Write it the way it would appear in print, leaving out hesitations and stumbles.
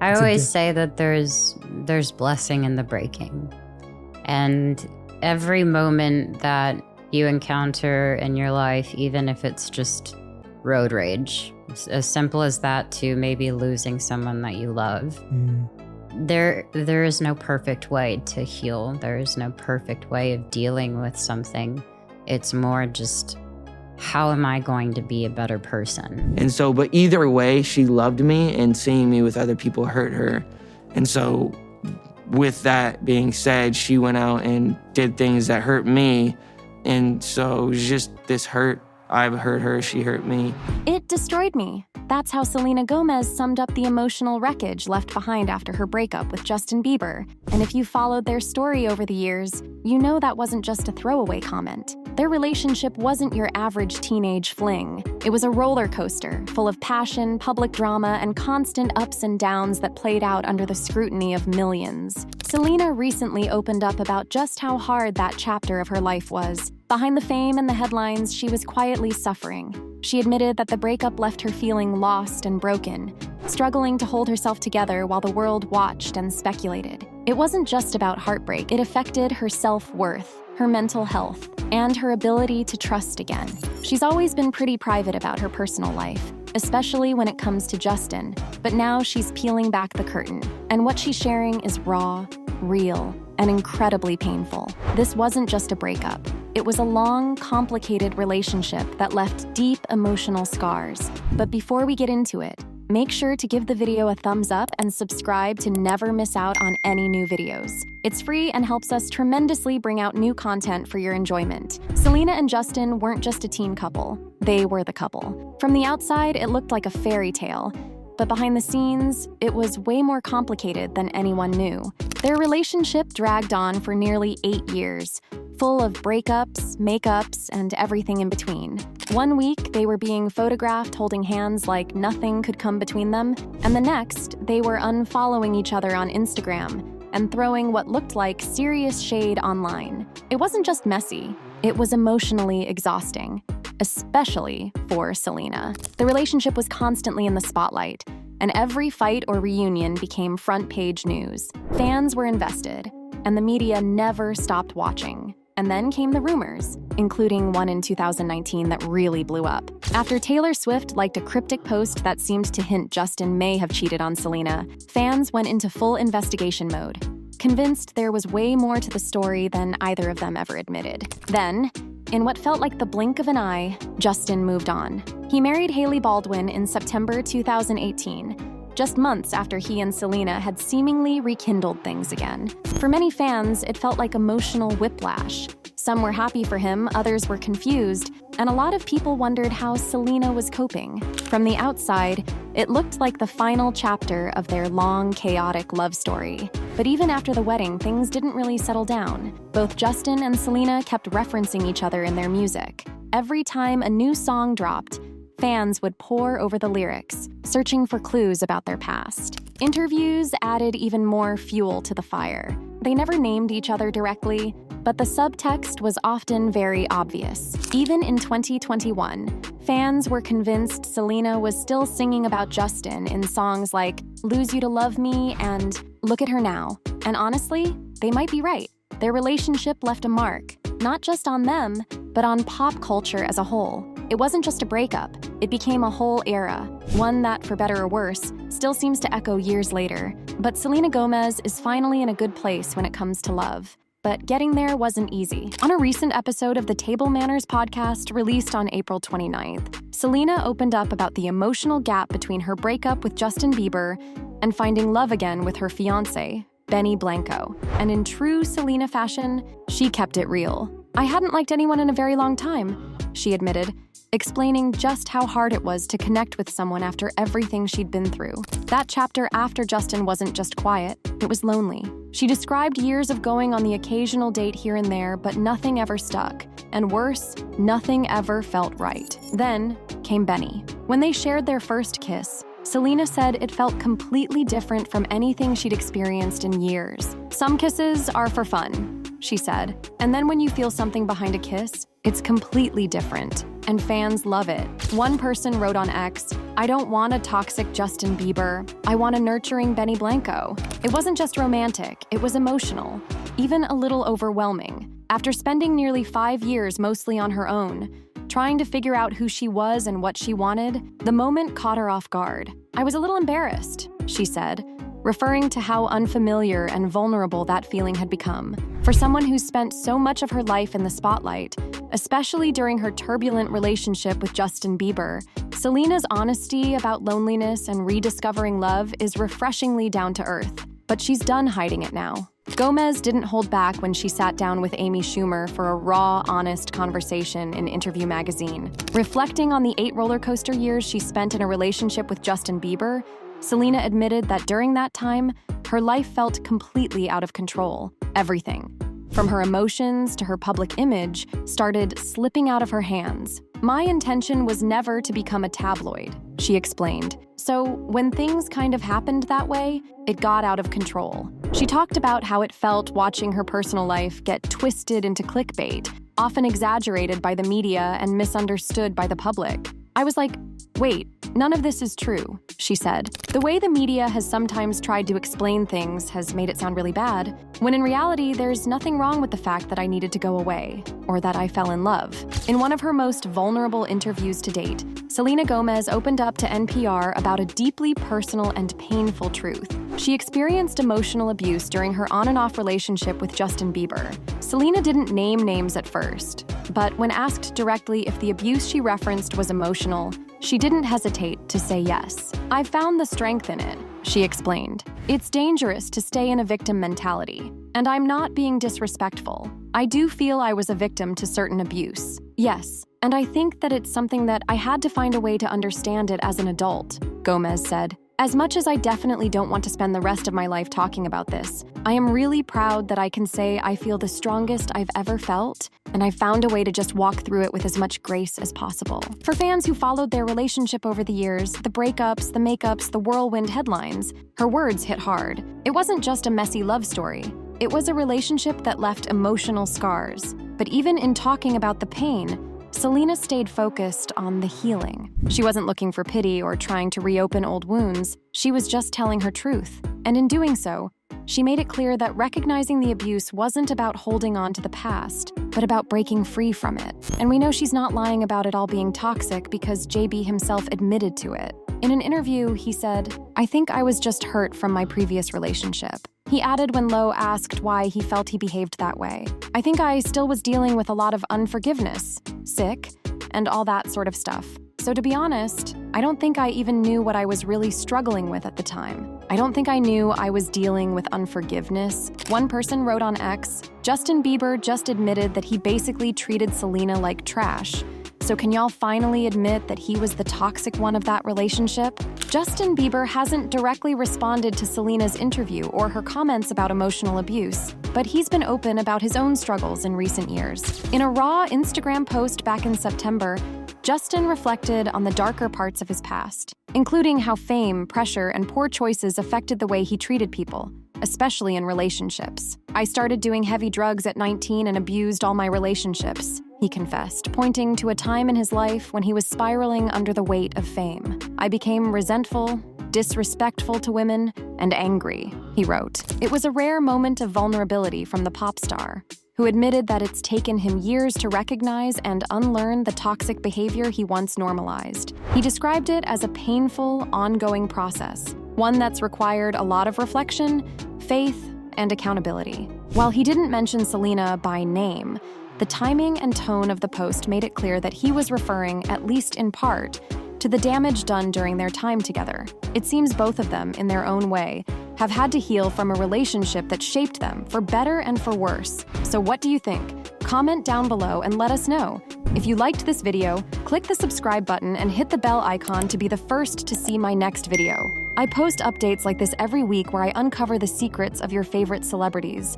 I always say that there's blessing in the breaking. And every moment that you encounter in your life, even if it's just road rage, as simple as that, to maybe losing someone that you love, there is no perfect way to heal. There is no perfect way of dealing with something. It's more just, how am I going to be a better person? And so, but either way, she loved me, and seeing me with other people hurt her. And so with that being said, she went out and did things that hurt me. And so it was just this hurt. I hurt her, she hurt me. It destroyed me. That's how Selena Gomez summed up the emotional wreckage left behind after her breakup with Justin Bieber. And if you followed their story over the years, you know that wasn't just a throwaway comment. Their relationship wasn't your average teenage fling. It was a roller coaster, full of passion, public drama, and constant ups and downs that played out under the scrutiny of millions. Selena recently opened up about just how hard that chapter of her life was. Behind the fame and the headlines, she was quietly suffering. She admitted that the breakup left her feeling lost and broken, struggling to hold herself together while the world watched and speculated. It wasn't just about heartbreak. It affected her self-worth, her mental health, and her ability to trust again. She's always been pretty private about her personal life, especially when it comes to Justin, but now she's peeling back the curtain, and what she's sharing is raw, real, and incredibly painful. This wasn't just a breakup. It was a long, complicated relationship that left deep emotional scars. But before we get into it, make sure to give the video a thumbs up and subscribe to never miss out on any new videos. It's free and helps us tremendously bring out new content for your enjoyment. Selena and Justin weren't just a teen couple, they were the couple. From the outside, it looked like a fairy tale, but behind the scenes, it was way more complicated than anyone knew. Their relationship dragged on for nearly 8 years, full of breakups, makeups, and everything in between. One week, they were being photographed holding hands like nothing could come between them, and the next, they were unfollowing each other on Instagram and throwing what looked like serious shade online. It wasn't just messy, it was emotionally exhausting, especially for Selena. The relationship was constantly in the spotlight, and every fight or reunion became front-page news. Fans were invested, and the media never stopped watching. And then came the rumors, including one in 2019 that really blew up. After Taylor Swift liked a cryptic post that seemed to hint Justin may have cheated on Selena, fans went into full investigation mode, convinced there was way more to the story than either of them ever admitted. Then, in what felt like the blink of an eye, Justin moved on. He married Hailey Baldwin in September 2018, just months after he and Selena had seemingly rekindled things again. For many fans, it felt like emotional whiplash. Some were happy for him, others were confused, and a lot of people wondered how Selena was coping. From the outside, it looked like the final chapter of their long, chaotic love story. But even after the wedding, things didn't really settle down. Both Justin and Selena kept referencing each other in their music. Every time a new song dropped, fans would pore over the lyrics, searching for clues about their past. Interviews added even more fuel to the fire. They never named each other directly, but the subtext was often very obvious. Even in 2021, fans were convinced Selena was still singing about Justin in songs like Lose You to Love Me and Look at Her Now. And honestly, they might be right. Their relationship left a mark, not just on them, but on pop culture as a whole. It wasn't just a breakup, it became a whole era, one that, for better or worse, still seems to echo years later. But Selena Gomez is finally in a good place when it comes to love. But getting there wasn't easy. On a recent episode of the Table Manners podcast released on April 29th, Selena opened up about the emotional gap between her breakup with Justin Bieber and finding love again with her fiancé, Benny Blanco. And in true Selena fashion, she kept it real. "I hadn't liked anyone in a very long time," she admitted, explaining just how hard it was to connect with someone after everything she'd been through. That chapter after Justin wasn't just quiet, it was lonely. She described years of going on the occasional date here and there, but nothing ever stuck. And worse, nothing ever felt right. Then came Benny. When they shared their first kiss, Selena said it felt completely different from anything she'd experienced in years. "Some kisses are for fun," she said. "And then when you feel something behind a kiss, It's completely different, and fans love it. One person wrote on X, "I don't want a toxic Justin Bieber. I want a nurturing Benny Blanco." It wasn't just romantic, it was emotional, even a little overwhelming. After spending nearly 5 years mostly on her own, trying to figure out who she was and what she wanted, the moment caught her off guard. "I was a little embarrassed," she said, referring to how unfamiliar and vulnerable that feeling had become. For someone who's spent so much of her life in the spotlight, especially during her turbulent relationship with Justin Bieber, Selena's honesty about loneliness and rediscovering love is refreshingly down to earth. But she's done hiding it now. Gomez didn't hold back when she sat down with Amy Schumer for a raw, honest conversation in Interview magazine. Reflecting on the 8 rollercoaster years she spent in a relationship with Justin Bieber, Selena admitted that during that time, her life felt completely out of control. Everything, from her emotions to her public image, started slipping out of her hands. "My intention was never to become a tabloid," she explained. "So when things kind of happened that way, it got out of control." She talked about how it felt watching her personal life get twisted into clickbait, often exaggerated by the media and misunderstood by the public. "I was like, wait, none of this is true," she said. "The way the media has sometimes tried to explain things has made it sound really bad, when in reality, there's nothing wrong with the fact that I needed to go away, or that I fell in love." In one of her most vulnerable interviews to date, Selena Gomez opened up to NPR about a deeply personal and painful truth. She experienced emotional abuse during her on and off relationship with Justin Bieber. Selena didn't name names at first, but when asked directly if the abuse she referenced was emotional, she didn't hesitate to say yes. "I found the strength in it," she explained. "It's dangerous to stay in a victim mentality, and I'm not being disrespectful. I do feel I was a victim to certain abuse. Yes, and I think that it's something that I had to find a way to understand it as an adult," Gomez said. "As much as I definitely don't want to spend the rest of my life talking about this, I am really proud that I can say I feel the strongest I've ever felt, and I found a way to just walk through it with as much grace as possible." For fans who followed their relationship over the years, the breakups, the makeups, the whirlwind headlines, her words hit hard. It wasn't just a messy love story. It was a relationship that left emotional scars. But even in talking about the pain, Selena stayed focused on the healing. She wasn't looking for pity or trying to reopen old wounds. She was just telling her truth. And in doing so, she made it clear that recognizing the abuse wasn't about holding on to the past, but about breaking free from it. And we know she's not lying about it all being toxic because JB himself admitted to it. In an interview, he said, "I think I was just hurt from my previous relationship." He added when Lowe asked why he felt he behaved that way, "I think I still was dealing with a lot of unforgiveness, sick, and all that sort of stuff. So to be honest, I don't think I even knew what I was really struggling with at the time. I don't think I knew I was dealing with unforgiveness." One person wrote on X, "Justin Bieber just admitted that he basically treated Selena like trash. So can y'all finally admit that he was the toxic one of that relationship?" Justin Bieber hasn't directly responded to Selena's interview or her comments about emotional abuse, but he's been open about his own struggles in recent years. In a raw Instagram post back in September, Justin reflected on the darker parts of his past, including how fame, pressure, and poor choices affected the way he treated people, especially in relationships. "I started doing heavy drugs at 19 and abused all my relationships," he confessed, pointing to a time in his life when he was spiraling under the weight of fame. "I became resentful, disrespectful to women, and angry," he wrote. It was a rare moment of vulnerability from the pop star, who admitted that it's taken him years to recognize and unlearn the toxic behavior he once normalized. He described it as a painful, ongoing process, one that's required a lot of reflection, faith, and accountability. While he didn't mention Selena by name, the timing and tone of the post made it clear that he was referring, at least in part, to the damage done during their time together. It seems both of them, in their own way, have had to heal from a relationship that shaped them, for better and for worse. So what do you think? Comment down below and let us know. If you liked this video, click the subscribe button and hit the bell icon to be the first to see my next video. I post updates like this every week where I uncover the secrets of your favorite celebrities.